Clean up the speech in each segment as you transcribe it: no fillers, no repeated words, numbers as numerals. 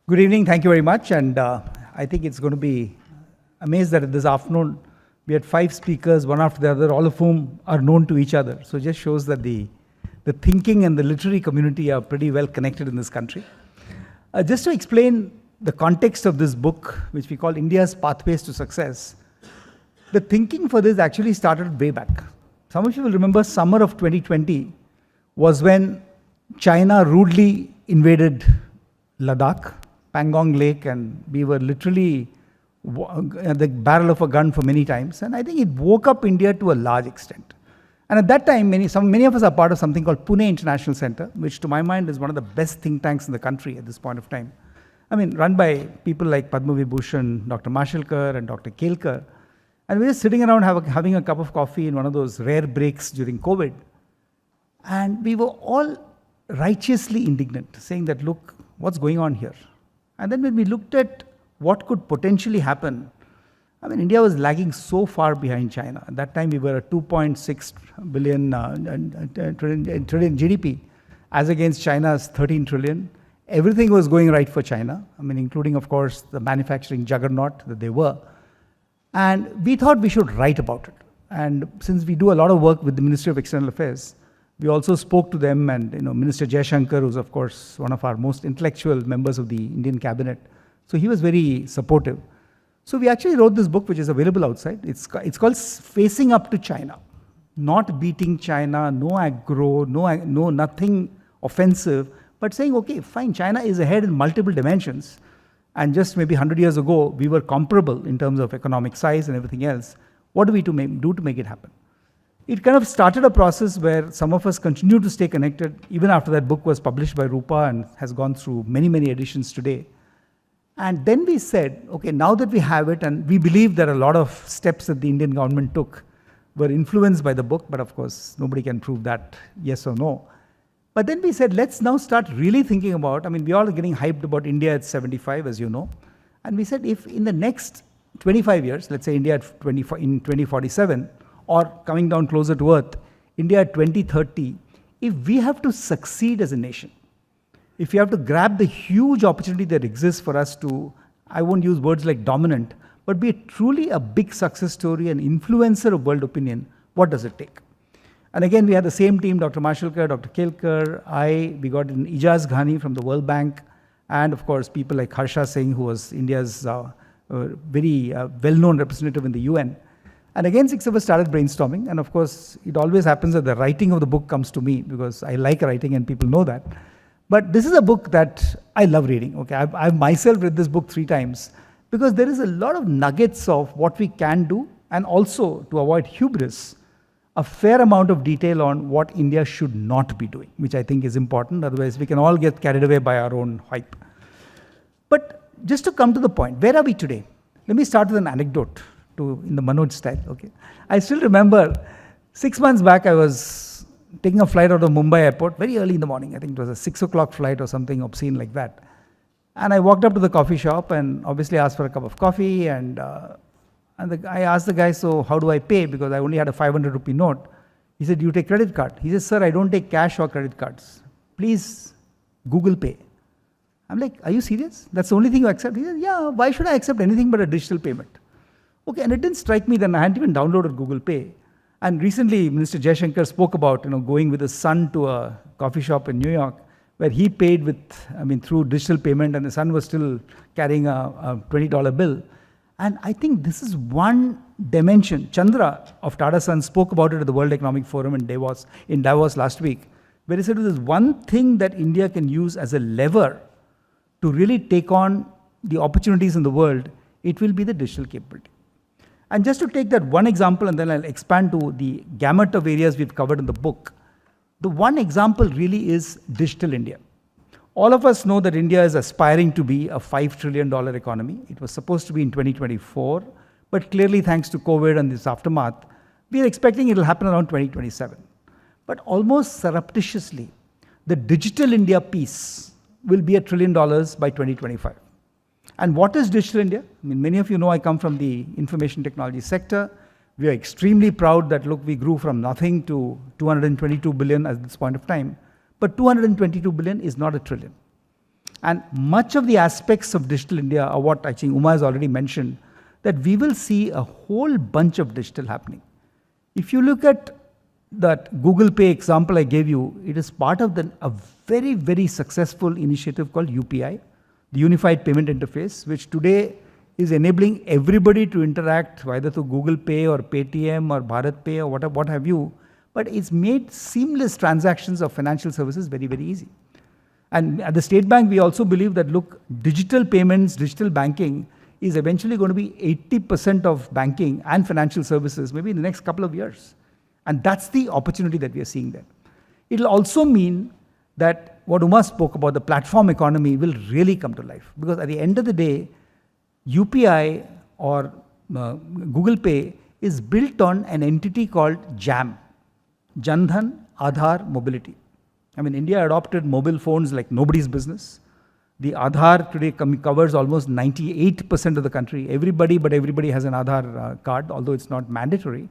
Good evening. Thank you very much. And I think it's going to be amazed that this afternoon we had 5 speakers, one after the other, all of whom are known to each other. So it just shows that the thinking and the literary community are pretty well connected in this country. Just to explain the context of this book, which we call India's Pathways to Success, the thinking for this actually started way back. Some of you will remember summer of 2020 was when China rudely invaded Ladakh, Pangong Lake, and we were literally at the barrel of a gun for many times. And I think it woke up India to a large extent. And at that time, many of us are part of something called Pune International Center, which to my mind is one of the best think tanks in the country at this point of time. I mean, run by people like Padma Vibhushan, Dr. Mashelkar and Dr. Kelkar. And we were just sitting around having a cup of coffee in one of those rare breaks during COVID. And we were all righteously indignant, saying that, look, what's going on here? And then when we looked at what could potentially happen, I mean, India was lagging so far behind China. At that time, we were at 2.6 billion trillion GDP, as against China's 13 trillion. Everything was going right for China, I mean, including, of course, the manufacturing juggernaut that they were. And we thought we should write about it. And since we do a lot of work with the Ministry of External Affairs, we also spoke to them, and Minister Jaishankar, who's of course one of our most intellectual members of the Indian cabinet, so he was very supportive. So we actually wrote this book, which is available outside. It's called Facing Up to China, not beating China, no aggro, no nothing offensive, but saying, okay, fine, China is ahead in multiple dimensions, and just maybe 100 years ago we were comparable in terms of economic size and everything else. What do we do to make it happen? It kind of started a process where some of us continue to stay connected, even after that book was published by Rupa and has gone through many, many editions today. And then we said, okay, now that we have it, and we believe that a lot of steps that the Indian government took were influenced by the book, but of course, nobody can prove that yes or no. But then we said, let's now start really thinking about, I mean, we all are getting hyped about India at 75, as you know. And we said, if in the next 25 years, let's say India in 2047, or coming down closer to earth, India at 2030, if we have to succeed as a nation, if we have to grab the huge opportunity that exists for us to, I won't use words like dominant, but be truly a big success story, an influencer of world opinion, what does it take? And again, we had the same team, Dr. Mashelkar, Dr. Kelkar, we got in Ijaz Ghani from the World Bank, and of course, people like Harsha Singh, who was India's very well-known representative in the UN. And again, 6 of us started brainstorming. And of course, it always happens that the writing of the book comes to me because I like writing and people know that. But this is a book that I love reading. Okay, I've myself read this book 3 times because there is a lot of nuggets of what we can do, and also, to avoid hubris, a fair amount of detail on what India should not be doing, which I think is important. Otherwise, we can all get carried away by our own hype. But just to come to the point, where are we today? Let me start with an anecdote. In the Manoj style, okay. I still remember 6 months back, I was taking a flight out of Mumbai airport very early in the morning. I think it was a 6 o'clock flight or something obscene like that. And I walked up to the coffee shop and obviously asked for a cup of coffee. And I asked the guy, so how do I pay? Because I only had a 500 rupee note. He said, do you take credit card? He said, sir, I don't take cash or credit cards. Please Google Pay. I'm like, are you serious? That's the only thing you accept? He said, yeah, why should I accept anything but a digital payment? Okay, and it didn't strike me then. I hadn't even downloaded Google Pay. And recently, Minister Jaishankar spoke about going with his son to a coffee shop in New York, where he paid through digital payment, and the son was still carrying a $20 bill. And I think this is one dimension. Chandra of Tata Sons spoke about it at the World Economic Forum in Davos last week, where he said there's one thing that India can use as a lever to really take on the opportunities in the world, it will be the digital capability. And just to take that one example, and then I'll expand to the gamut of areas we've covered in the book. The one example really is Digital India. All of us know that India is aspiring to be a $5 trillion economy. It was supposed to be in 2024, but clearly thanks to COVID and this aftermath, we are expecting it'll happen around 2027. But almost surreptitiously, the Digital India piece will be $1 trillion by 2025. And what is Digital India? I mean, many of you know I come from the information technology sector. We are extremely proud that, look, we grew from nothing to 222 billion at this point of time. But 222 billion is not $1 trillion. And much of the aspects of Digital India are what I think Uma has already mentioned, that we will see a whole bunch of digital happening. If you look at that Google Pay example I gave you, it is part of a very, very successful initiative called UPI, the Unified Payment Interface, which today is enabling everybody to interact either through Google Pay or Paytm or Bharat Pay or what have you, but it's made seamless transactions of financial services very, very easy. And at the State Bank, we also believe that, look, digital payments, digital banking is eventually going to be 80% of banking and financial services, maybe in the next couple of years. And that's the opportunity that we are seeing there. It'll also mean that what Uma spoke about, the platform economy, will really come to life. Because at the end of the day, UPI or Google Pay is built on an entity called JAM, Jan Dhan Aadhaar Mobility. I mean, India adopted mobile phones like nobody's business. The Aadhaar today covers almost 98% of the country. Everybody but everybody has an Aadhaar card, although it's not mandatory.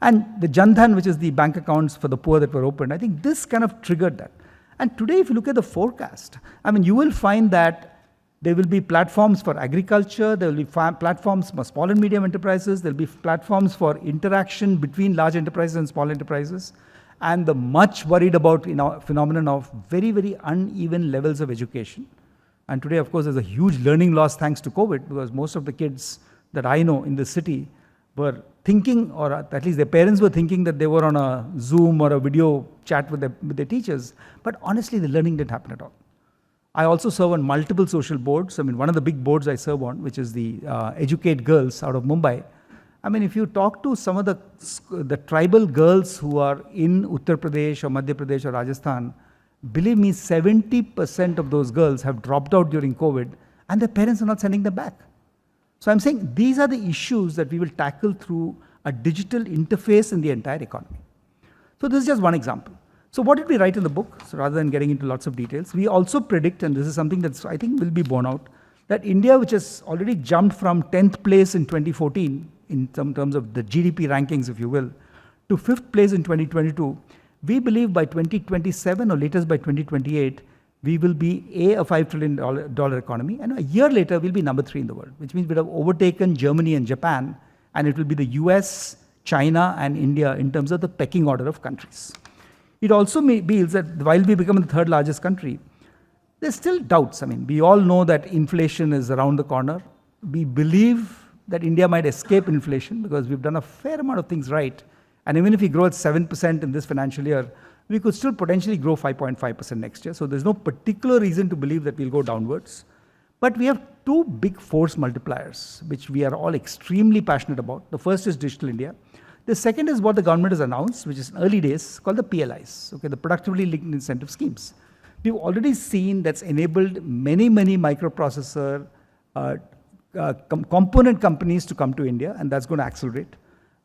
And the Jan Dhan, which is the bank accounts for the poor that were opened, I think this kind of triggered that. And today, if you look at the forecast, I mean, you will find that there will be platforms for agriculture, there will be platforms for small and medium enterprises, there will be platforms for interaction between large enterprises and small enterprises, and the much worried about phenomenon of very, very uneven levels of education. And today, of course, there's a huge learning loss thanks to COVID, because most of the kids that I know in the city were thinking, or at least their parents were thinking, that they were on a Zoom or a video chat with their teachers. But honestly, the learning didn't happen at all. I also serve on multiple social boards. I mean, one of the big boards I serve on, which is the Educate Girls out of Mumbai. I mean, if you talk to some of the tribal girls who are in Uttar Pradesh or Madhya Pradesh or Rajasthan, believe me, 70% of those girls have dropped out during COVID, and their parents are not sending them back. So I'm saying these are the issues that we will tackle through a digital interface in the entire economy. So this is just one example. So what did we write in the book? So rather than getting into lots of details, we also predict, and this is something that I think will be borne out, that India, which has already jumped from 10th place in 2014, in terms of the GDP rankings, if you will, to 5th place in 2022, we believe by 2027 or latest by 2028, we will be a $5 trillion economy, and a year later, we'll be number 3 in the world, which means we'll have overtaken Germany and Japan, and it will be the US, China, and India in terms of the pecking order of countries. It also means that while we become the 3rd largest country, there's still doubts. I mean, we all know that inflation is around the corner. We believe that India might escape inflation because we've done a fair amount of things right. And even if we grow at 7% in this financial year, we could still potentially grow 5.5% next year. So there's no particular reason to believe that we'll go downwards. But we have 2 big force multipliers, which we are all extremely passionate about. The first is Digital India. The second is what the government has announced, which is in early days, called the PLIs, okay, the Productivity Linked Incentive Schemes. We've already seen that's enabled many, many microprocessor component companies to come to India, and that's going to accelerate.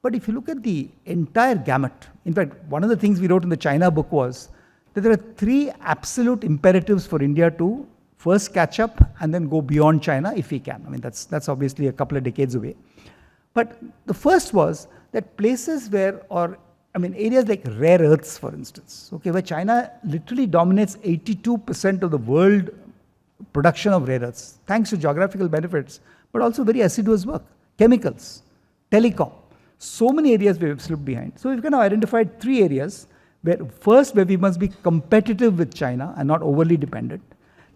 But if you look at the entire gamut, in fact, one of the things we wrote in the China book was that there are 3 absolute imperatives for India to first catch up and then go beyond China if we can. I mean, that's obviously a couple of decades away. But the first was that places where, areas like rare earths, for instance, okay, where China literally dominates 82% of the world production of rare earths, thanks to geographical benefits, but also very assiduous work, chemicals, telecom, so many areas where we've slipped behind. So we've kind of identified 3 areas where we must be competitive with China and not overly dependent.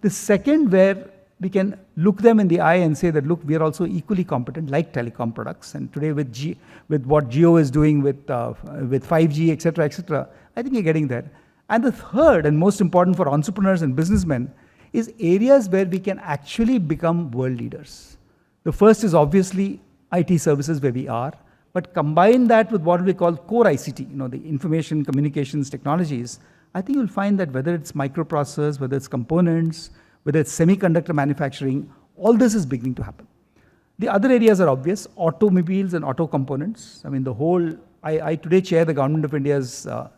The second, where we can look them in the eye and say that, look, we are also equally competent, like telecom products. And today with what Jio is doing with 5G, et cetera, I think you're getting there. And the third, and most important for entrepreneurs and businessmen, is areas where we can actually become world leaders. The first is obviously IT services, where we are, but combine that with what we call core ICT, the information communications technologies. I think you'll find that whether it's microprocessors, whether it's components, whether it's semiconductor manufacturing, all this is beginning to happen. The other areas are obvious: automobiles and auto components. I mean, I today chair the Government of India's the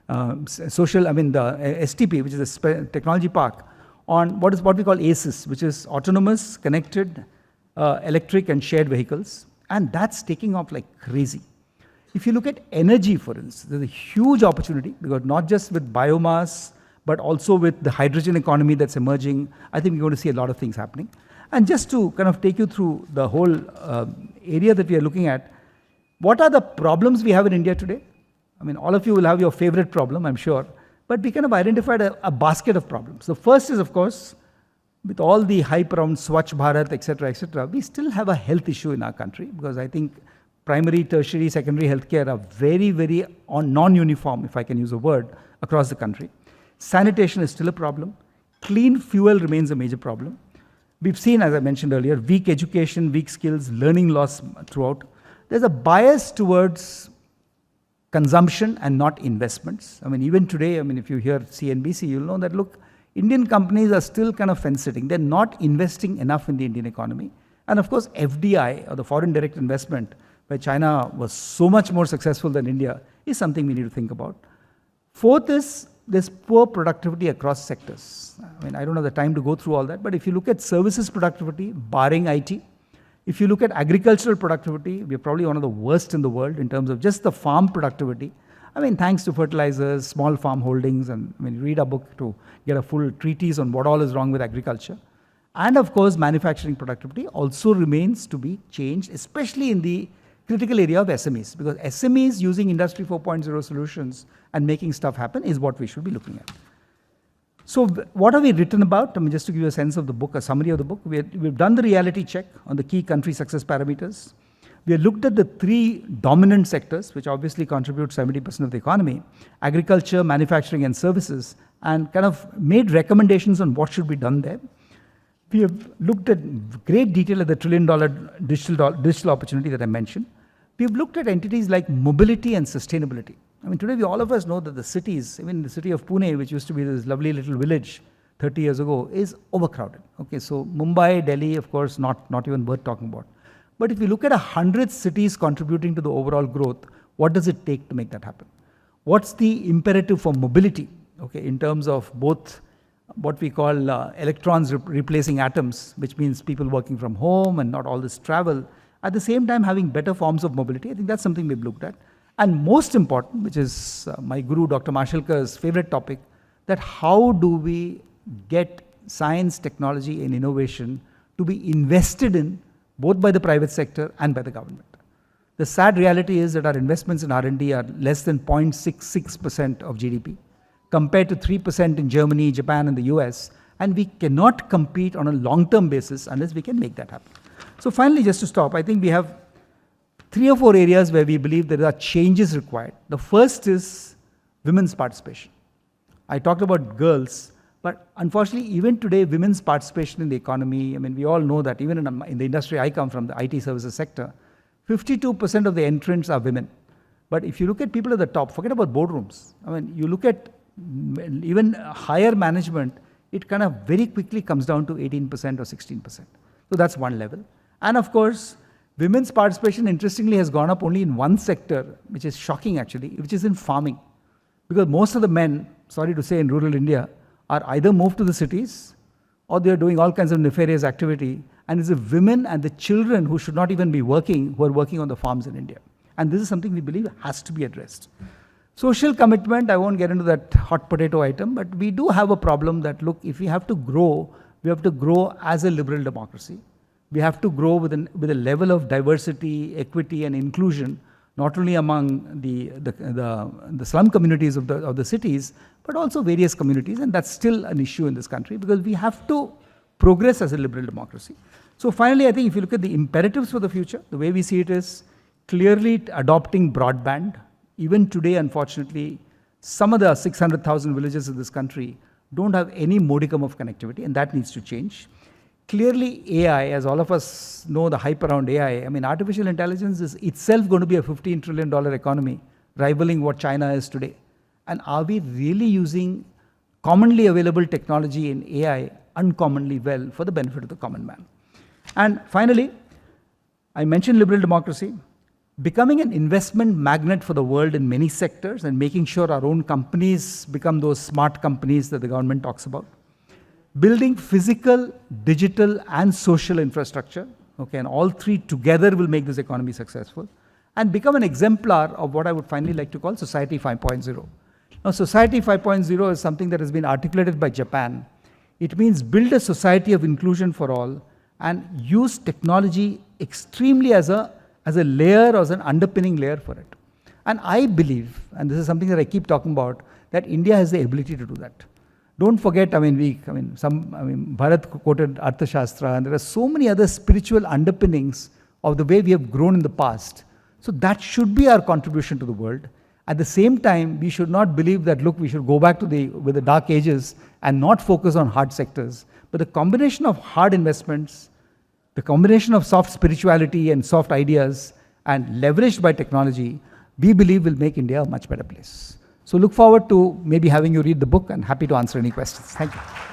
STP, which is a technology park, on what we call ACES, which is autonomous, connected, electric and shared vehicles. And that's taking off like crazy. If you look at energy, for instance, there's a huge opportunity, because not just with biomass, but also with the hydrogen economy that's emerging, I think we're going to see a lot of things happening. And just to kind of take you through the whole area that we are looking at, what are the problems we have in India today? I mean, all of you will have your favorite problem, I'm sure, but we kind of identified a basket of problems. The first is, of course, with all the hype around Swachh Bharat, etc., we still have a health issue in our country, because I think primary, tertiary, secondary healthcare are very, very non-uniform, if I can use a word, across the country. Sanitation is still a problem. Clean fuel remains a major problem. We've seen, as I mentioned earlier, weak education, weak skills, learning loss throughout. There's a bias towards consumption and not investments. I mean, even today, I mean, if you hear CNBC, you'll know that, look, Indian companies are still kind of fence-sitting. They're not investing enough in the Indian economy. And of course, FDI, or the foreign direct investment, where China was so much more successful than India, is something we need to think about. Fourth is there's poor productivity across sectors. I mean, I don't have the time to go through all that, but if you look at services productivity, barring IT, if you look at agricultural productivity, we're probably one of the worst in the world in terms of just the farm productivity. I mean, thanks to fertilizers, small farm holdings, and I mean, read a book to get a full treatise on what all is wrong with agriculture. And of course, manufacturing productivity also remains to be changed, especially in the critical area of SMEs, because SMEs using Industry 4.0 solutions and making stuff happen is what we should be looking at. So what have we written about? I mean, just to give you a sense of the book, a summary of the book, we've done the reality check on the key country success parameters. We have looked at the three dominant sectors, which obviously contribute 70% of the economy: agriculture, manufacturing, and services, and kind of made recommendations on what should be done there. We have looked at great detail at the $1 trillion digital opportunity that I mentioned. We've looked at entities like mobility and sustainability. I mean, today all of us know that the cities, even the city of Pune, which used to be this lovely little village 30 years ago, is overcrowded. Okay, so Mumbai, Delhi, of course, not even worth talking about. But if you look at 100 cities contributing to the overall growth, what does it take to make that happen? What's the imperative for mobility? Okay, in terms of both what we call electrons replacing atoms, which means people working from home and not all this travel, at the same time having better forms of mobility. I think that's something we've looked at. And most important, which is my guru, Dr. Mashelkar's favorite topic, that how do we get science, technology, and innovation to be invested in both by the private sector and by the government. The sad reality is that our investments in R&D are less than 0.66% of GDP, compared to 3% in Germany, Japan, and the US, and we cannot compete on a long-term basis unless we can make that happen. So finally, just to stop, I think we have 3 or 4 areas where we believe there are changes required. The first is women's participation. I talked about girls, but unfortunately, even today, women's participation in the economy, I mean, we all know that even in the industry I come from, the IT services sector, 52% of the entrants are women. But if you look at people at the top, forget about boardrooms. I mean, you look at even higher management, it kind of very quickly comes down to 18% or 16%. So that's one level. And of course, women's participation, interestingly, has gone up only in one sector, which is shocking actually, which is in farming. Because most of the men, sorry to say, in rural India, are either moved to the cities or they are doing all kinds of nefarious activity. And it's the women and the children who should not even be working, who are working on the farms in India. And this is something we believe has to be addressed. Social commitment, I won't get into that hot potato item, but we do have a problem that, look, if we have to grow, we have to grow as a liberal democracy. We have to grow with a level of diversity, equity, and inclusion, not only among the slum communities of the cities, but also various communities, and that's still an issue in this country because we have to progress as a liberal democracy. So finally, I think if you look at the imperatives for the future, the way we see it is clearly adopting broadband. Even today, unfortunately, some of the 600,000 villages in this country don't have any modicum of connectivity, and that needs to change. Clearly, AI, as all of us know the hype around AI, I mean, artificial intelligence is itself going to be a $15 trillion economy, rivaling what China is today. And are we really using commonly available technology in AI uncommonly well for the benefit of the common man? And finally, I mentioned liberal democracy. Becoming an investment magnet for the world in many sectors and making sure our own companies become those smart companies that the government talks about. Building physical, digital, and social infrastructure, okay, and all three together will make this economy successful, and become an exemplar of what I would finally like to call Society 5.0. Now, Society 5.0 is something that has been articulated by Japan. It means build a society of inclusion for all and use technology extremely as a layer or as an underpinning layer for it. And I believe, and this is something that I keep talking about, that India has the ability to do that. Don't forget, Bharat quoted Arthashastra, and there are so many other spiritual underpinnings of the way we have grown in the past. So that should be our contribution to the world. At the same time, we should not believe that, look, we should go back to the dark ages and not focus on hard sectors. But the combination of hard investments, the combination of soft spirituality and soft ideas, and leveraged by technology, we believe will make India a much better place. So look forward to maybe having you read the book, and happy to answer any questions. Thank you.